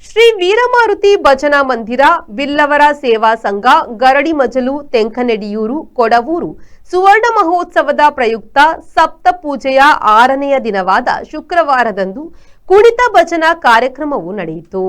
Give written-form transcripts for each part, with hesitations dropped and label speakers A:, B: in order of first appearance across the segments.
A: ಶ್ರೀ ವೀರಮಾರುತಿ ಭಜನಾ ಮಂದಿರ, ಬಿಲ್ಲವರ ಸೇವಾ ಸಂಘ, ಗರಡಿಮಜಲು, ತೆಂಕನೆಡಿಯೂರು, ಕೊಡವೂರು ಸುವರ್ಣ ಮಹೋತ್ಸವದ ಪ್ರಯುಕ್ತ ಸಪ್ತಪೂಜೆಯ 6ನೆಯ ದಿನವಾದ ಶುಕ್ರವಾರದಂದು ಕುಣಿತ ಭಜನಾ ಕಾರ್ಯಕ್ರಮವು ನಡೆಯಿತು.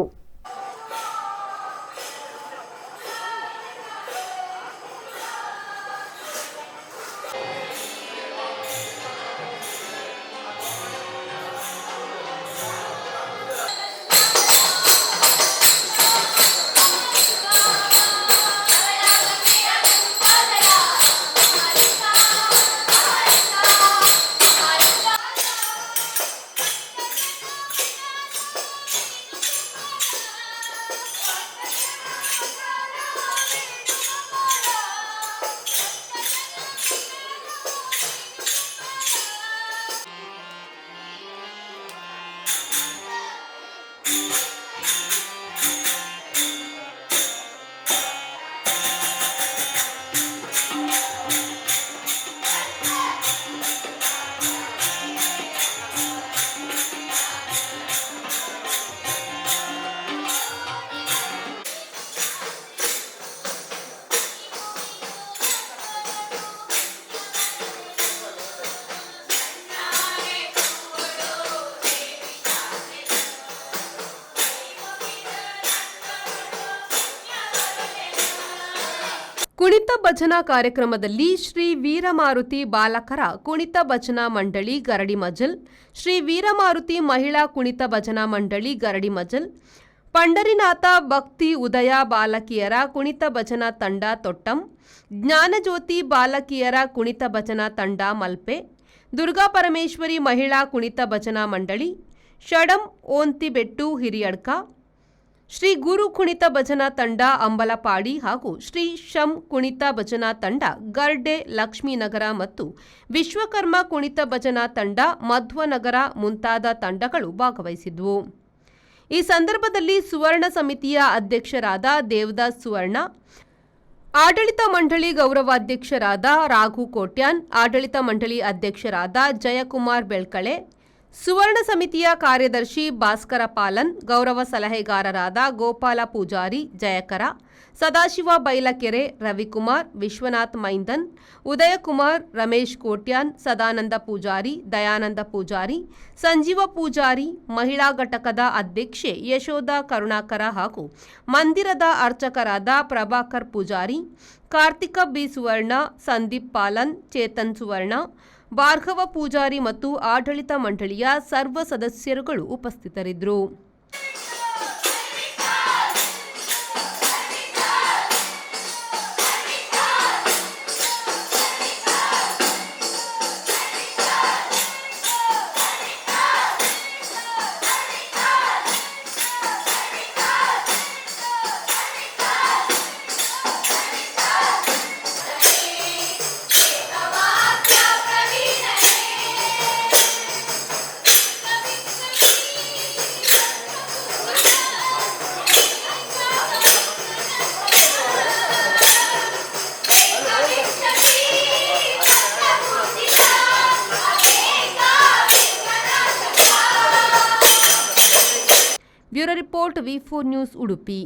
A: ಕುಣಿತ ಭಜನಾ ಕಾರ್ಯಕ್ರಮದಲ್ಲಿ ಶ್ರೀ ವೀರಮಾರುತಿ ಬಾಲಕರ ಕುಣಿತ ಭಜನಾ ಮಂಡಳಿ ಗರಡಿಮಜಲ್, ಶ್ರೀ ವೀರಮಾರುತಿ ಮಹಿಳಾ ಕುಣಿತ ಭಜನಾ ಮಂಡಳಿ ಗರಡಿಮಜಲ್, ಪಂಡರಿನಾಥ ಭಕ್ತಿ ಉದಯ ಬಾಲಕಿಯರ ಕುಣಿತ ಭಜನಾ ತಂಡ ತೊಟ್ಟಂ, ಜ್ಞಾನಜ್ಯೋತಿ ಬಾಲಕಿಯರ ಕುಣಿತ ಭಜನಾ ತಂಡ ಮಲ್ಪೆ, ದುರ್ಗಾ ಪರಮೇಶ್ವರಿ ಮಹಿಳಾ ಕುಣಿತ ಭಜನಾ ಮಂಡಳಿ, ಷಡಂ ಓಂತಿಬೆಟ್ಟು ಹಿರಿಯಡ್ಕ, ಶ್ರೀ ಗುರು ಕುಣಿತ ಭಜನಾ ತಂಡ ಅಂಬಲಪಾಡಿ ಹಾಗೂ ಶ್ರೀ ಶಂ ಕುಣಿತ ಭಜನಾ ತಂಡ ಗರ್ಡೆ ಲಕ್ಷ್ಮೀನಗರ ಮತ್ತು ವಿಶ್ವಕರ್ಮ ಕುಣಿತ ಭಜನಾ ತಂಡ ಮಧ್ವನಗರ ಮುಂತಾದ ತಂಡಗಳು ಭಾಗವಹಿಸಿದ್ವು. ಈ ಸಂದರ್ಭದಲ್ಲಿ ಸುವರ್ಣ ಸಮಿತಿಯ ಅಧ್ಯಕ್ಷರಾದ ದೇವದಾಸ್ ಸುವರ್ಣ, ಆಡಳಿತ ಮಂಡಳಿ ಗೌರವಾಧ್ಯಕ್ಷರಾದ ರಾಘು ಕೋಟ್ಯಾನ್, ಆಡಳಿತ ಮಂಡಳಿ ಅಧ್ಯಕ್ಷರಾದ ಜಯಕುಮಾರ್ ಬೆಳ್ಕಳೆ, ಸುವರ್ಣ ಸಮಿತಿಯ ಕಾರ್ಯದರ್ಶಿ ಭಾಸ್ಕರ ಪಾಲನ್, ಗೌರವ ಸಲಹೆಗಾರರಾದ ಗೋಪಾಲ ಪೂಜಾರಿ, ಜಯಕರ, ಸದಾಶಿವ ಬೈಲಕೆರೆ, ರವಿಕುಮಾರ್, ವಿಶ್ವನಾಥ್ ಮೈಂದನ್, ಉದಯಕುಮಾರ್, ರಮೇಶ್ ಕೋಟ್ಯಾನ್, ಸದಾನಂದ ಪೂಜಾರಿ, ದಯಾನಂದ ಪೂಜಾರಿ, ಸಂಜೀವ ಪೂಜಾರಿ, ಮಹಿಳಾ ಘಟಕದ ಅಧ್ಯಕ್ಷೆ ಯಶೋಧ ಕರುಣಾಕರ ಹಾಗೂ ಮಂದಿರದ ಅರ್ಚಕರಾದ ಪ್ರಭಾಕರ್ ಪೂಜಾರಿ, ಕಾರ್ತಿಕ ಬಿ ಸುವರ್ಣ, ಸಂದೀಪ್ ಪಾಲನ್, ಚೇತನ್ ಸುವರ್ಣ, ಭಾರ್ಗವ ಪೂಜಾರಿ ಮತ್ತು ಆಡಳಿತ ಮಂಡಳಿಯ ಸರ್ವ ಸದಸ್ಯರುಗಳು ಉಪಸ್ಥಿತರಿದ್ದರು. Bureau report V4 news Udupi.